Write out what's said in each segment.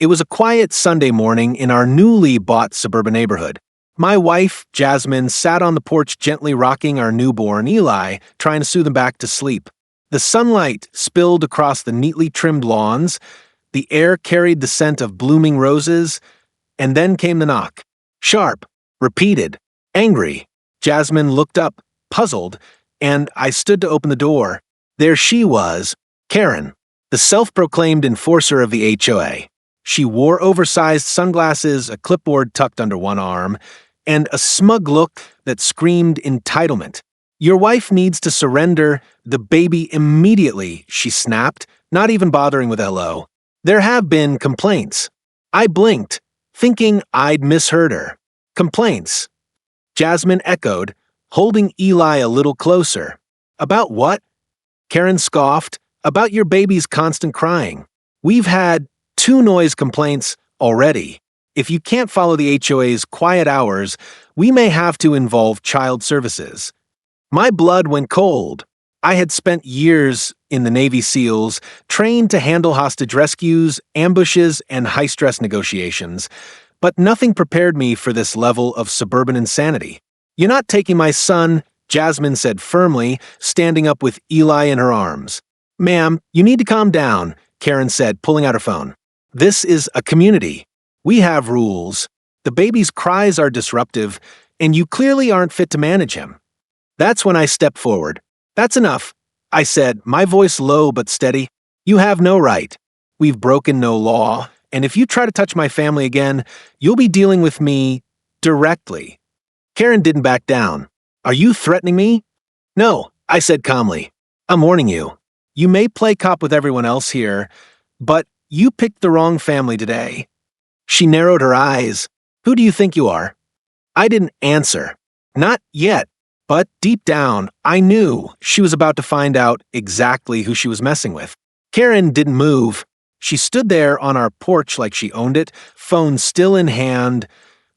It was a quiet Sunday morning in our newly bought suburban neighborhood. My wife, Jasmine, sat on the porch gently rocking our newborn, Eli, trying to soothe him back to sleep. The sunlight spilled across the neatly trimmed lawns, the air carried the scent of blooming roses, and then came the knock. Sharp, repeated, angry. Jasmine looked up, puzzled, and I stood to open the door. There she was, Karen, the self-proclaimed enforcer of the HOA. She wore oversized sunglasses, a clipboard tucked under one arm, and a smug look that screamed entitlement. "Your wife needs to surrender the baby immediately," she snapped, not even bothering with hello. "There have been complaints." I blinked, thinking I'd misheard her. "Complaints?" Jasmine echoed, holding Eli a little closer. "About what?" Karen scoffed. "About your baby's constant crying. We've had 2 noise complaints already. If you can't follow the HOA's quiet hours, we may have to involve child services." My blood went cold. I had spent years in the Navy SEALs, trained to handle hostage rescues, ambushes, and high-stress negotiations, but nothing prepared me for this level of suburban insanity. "You're not taking my son," Jasmine said firmly, standing up with Eli in her arms. "Ma'am, you need to calm down," Karen said, pulling out her phone. "This is a community. We have rules. The baby's cries are disruptive, and you clearly aren't fit to manage him." That's when I stepped forward. "That's enough," I said, my voice low but steady. "You have no right. We've broken no law, and if you try to touch my family again, you'll be dealing with me directly." Karen didn't back down. "Are you threatening me?" "No," I said calmly. "I'm warning you. You may play cop with everyone else here, but you picked the wrong family today." She narrowed her eyes. "Who do you think you are?" I didn't answer. Not yet. But deep down, I knew she was about to find out exactly who she was messing with. Karen didn't move. She stood there on our porch like she owned it, phone still in hand,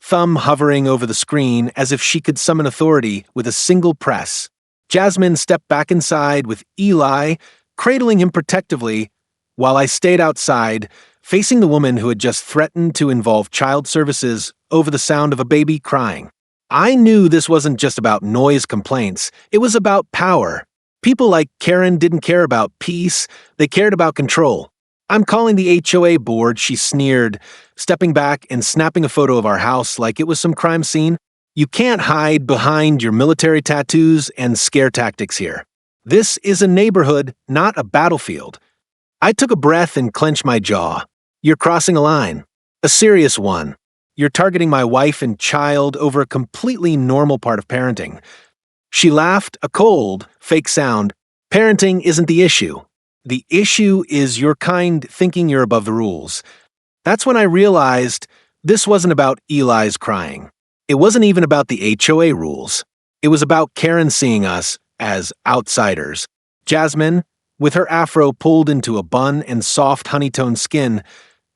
thumb hovering over the screen as if she could summon authority with a single press. Jasmine stepped back inside with Eli, cradling him protectively, while I stayed outside, facing the woman who had just threatened to involve child services over the sound of a baby crying. I knew this wasn't just about noise complaints, it was about power. People like Karen didn't care about peace, they cared about control. "I'm calling the HOA board," she sneered, stepping back and snapping a photo of our house like it was some crime scene. "You can't hide behind your military tattoos and scare tactics here. This is a neighborhood, not a battlefield." I took a breath and clenched my jaw. "You're crossing a line. A serious one. You're targeting my wife and child over a completely normal part of parenting." She laughed, a cold, fake sound. "Parenting isn't the issue. The issue is your kind thinking you're above the rules." That's when I realized this wasn't about Eli's crying. It wasn't even about the HOA rules. It was about Karen seeing us as outsiders. Jasmine, with her afro pulled into a bun and soft honey-toned skin,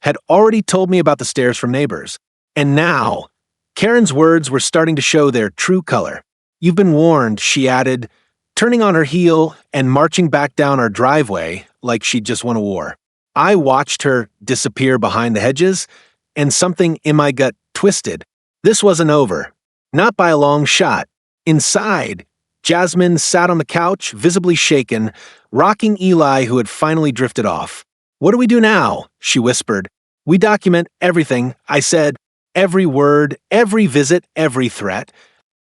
had already told me about the stares from neighbors. And now, Karen's words were starting to show their true color. "You've been warned," she added, turning on her heel and marching back down our driveway like she'd just won a war. I watched her disappear behind the hedges, and something in my gut twisted. This wasn't over. Not by a long shot. Inside, Jasmine sat on the couch, visibly shaken, rocking Eli, who had finally drifted off. "What do we do now?" she whispered. "We document everything," I said. Every word, every visit, every threat.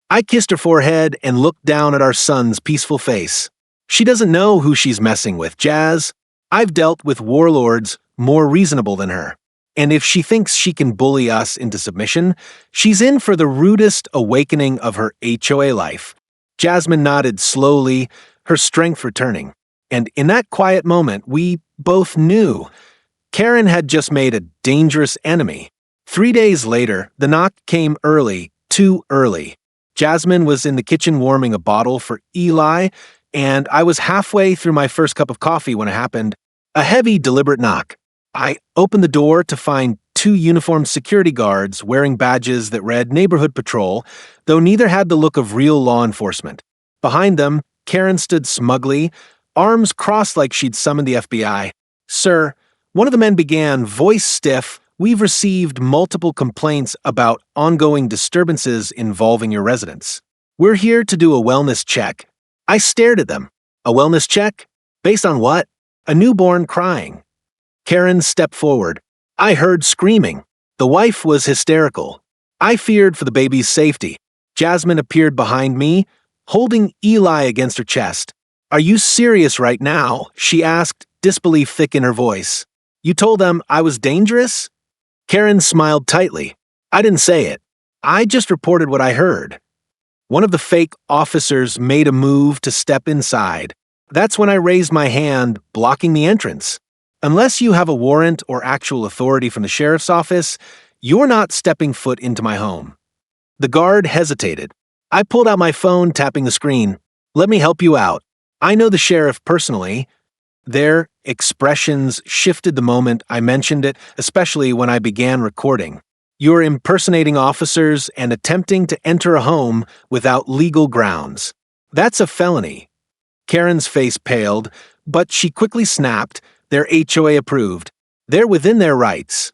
I kissed her forehead and looked down at our son's peaceful face. "She doesn't know who she's messing with, Jazz. I've dealt with warlords more reasonable than her. And if she thinks she can bully us into submission, she's in for the rudest awakening of her HOA life." Jasmine nodded slowly, her strength returning. And in that quiet moment, we both knew Karen had just made a dangerous enemy. 3 days later, the knock came early, too early. Jasmine was in the kitchen warming a bottle for Eli, and I was halfway through my first cup of coffee when it happened. A heavy, deliberate knock. I opened the door to find 2 uniformed security guards wearing badges that read Neighborhood Patrol, though neither had the look of real law enforcement. Behind them, Karen stood smugly, arms crossed like she'd summoned the FBI. "Sir," one of the men began, voice stiff, We've received multiple complaints about ongoing disturbances involving your residence. We're here to do a wellness check." I stared at them. A wellness check? Based on what? A newborn crying. Karen stepped forward. I heard screaming. The wife was hysterical. I feared for the baby's safety. Jasmine appeared behind me, holding Eli against her chest. "Are you serious right now?" she asked, disbelief thick in her voice. "You told them I was dangerous?" Karen smiled tightly. "I didn't say it. I just reported what I heard." One of the fake officers made a move to step inside. That's when I raised my hand, blocking the entrance. "Unless you have a warrant or actual authority from the sheriff's office, you're not stepping foot into my home." The guard hesitated. I pulled out my phone, tapping the screen. "Let me help you out. I know the sheriff personally." Their expressions shifted the moment I mentioned it, especially when I began recording. "You're impersonating officers and attempting to enter a home without legal grounds. That's a felony." Karen's face paled, but she quickly snapped. "They're HOA approved. They're within their rights."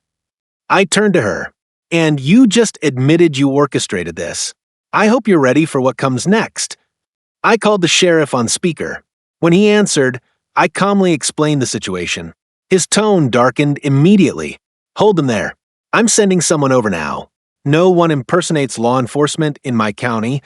I turned to her. "And you just admitted you orchestrated this. I hope you're ready for what comes next." I called the sheriff on speaker. When he answered, I calmly explained the situation. His tone darkened immediately. "Hold them there. I'm sending someone over now. No one impersonates law enforcement in my county."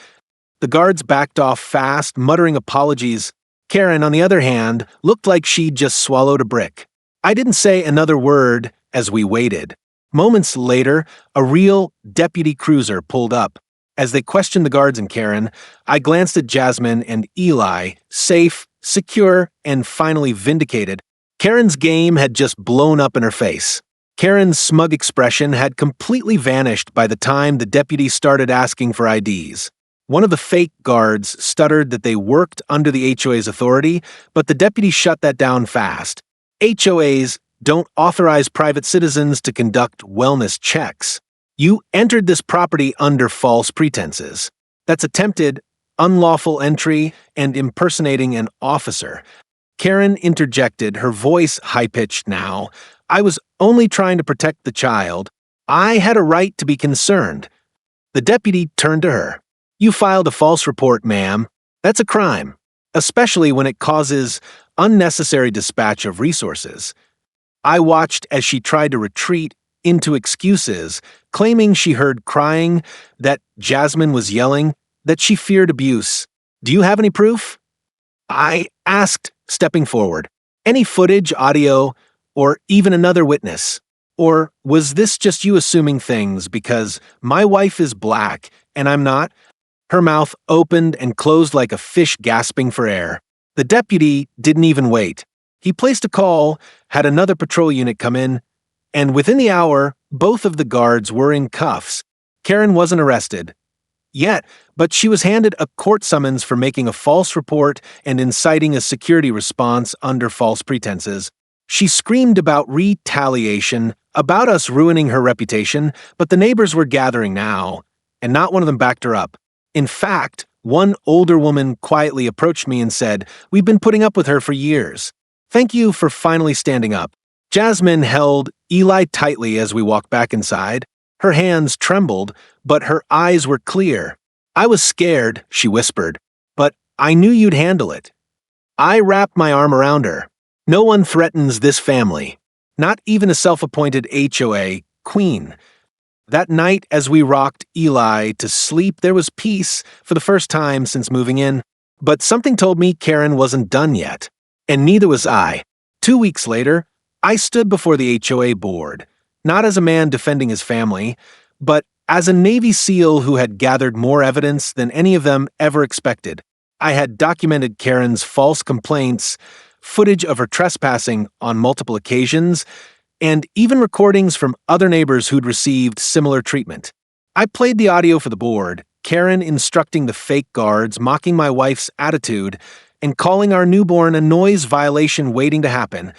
The guards backed off fast, muttering apologies. Karen, on the other hand, looked like she'd just swallowed a brick. I didn't say another word as we waited. Moments later, a real deputy cruiser pulled up. As they questioned the guards and Karen, I glanced at Jasmine and Eli, safe, secure, and finally vindicated. Karen's game had just blown up in her face. Karen's smug expression had completely vanished by the time the deputy started asking for IDs. One of the fake guards stuttered that they worked under the HOA's authority, but the deputy shut that down fast. HOAs don't authorize private citizens to conduct wellness checks. You entered this property under false pretenses. That's attempted unlawful entry and impersonating an officer. Karen interjected, her voice high-pitched now. "I was only trying to protect the child. I had a right to be concerned." The deputy turned to her. "You filed a false report, ma'am. That's a crime, especially when it causes unnecessary dispatch of resources." I watched as she tried to retreat into excuses, claiming she heard crying, that Jasmine was yelling, that she feared abuse. "Do you have any proof?" I asked, stepping forward. "Any footage, audio, or even another witness? Or was this just you assuming things because my wife is black and I'm not?" Her mouth opened and closed like a fish gasping for air. The deputy didn't even wait. He placed a call, had another patrol unit come in, and within the hour, both of the guards were in cuffs. Karen wasn't arrested yet, but she was handed a court summons for making a false report and inciting a security response under false pretenses. She screamed about retaliation, about us ruining her reputation, but the neighbors were gathering now, and not one of them backed her up. In fact, one older woman quietly approached me and said, "We've been putting up with her for years. Thank you for finally standing up." Jasmine held Eli tightly as we walked back inside. Her hands trembled, but her eyes were clear. "I was scared," she whispered, "but I knew you'd handle it." I wrapped my arm around her. "No one threatens this family, not even a self-appointed HOA queen." That night, as we rocked Eli to sleep, there was peace for the first time since moving in. But something told me Karen wasn't done yet, and neither was I. 2 weeks later, I stood before the HOA board, not as a man defending his family, but as a Navy SEAL who had gathered more evidence than any of them ever expected. I had documented Karen's false complaints, footage of her trespassing on multiple occasions, and even recordings from other neighbors who'd received similar treatment. I played the audio for the board, Karen instructing the fake guards, mocking my wife's attitude, and calling our newborn a noise violation waiting to happen.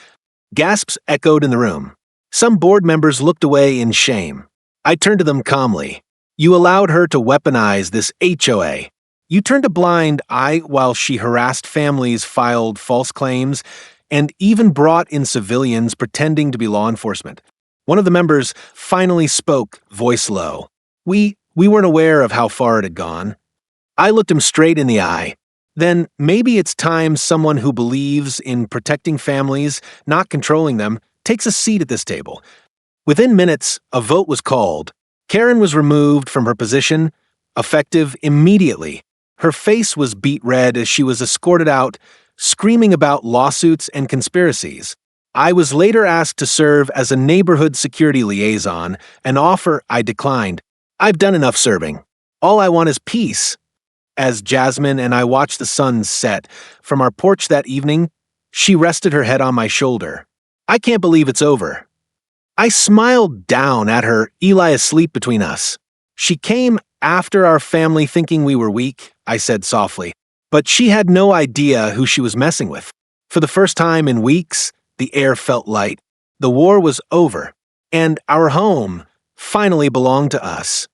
Gasps echoed in the room. Some board members looked away in shame. I turned to them calmly. "You allowed her to weaponize this HOA. You turned a blind eye while she harassed families, filed false claims, and even brought in civilians pretending to be law enforcement. One of the members finally spoke, voice low. We weren't aware of how far it had gone. I looked him straight in the eye. Then maybe it's time someone who believes in protecting families, not controlling them, takes a seat at this table. Within minutes, a vote was called. Karen was removed from her position, effective immediately. Her face was beet red as she was escorted out, screaming about lawsuits and conspiracies. I was later asked to serve as a neighborhood security liaison, an offer I declined. I've done enough serving. All I want is peace. As Jasmine and I watched the sun set from our porch that evening, she rested her head on my shoulder. I can't believe it's over. I smiled down at her, Eli asleep between us. She came after our family thinking we were weak, I said softly, but she had no idea who she was messing with. For the first time in weeks, the air felt light. The war was over, and our home finally belonged to us.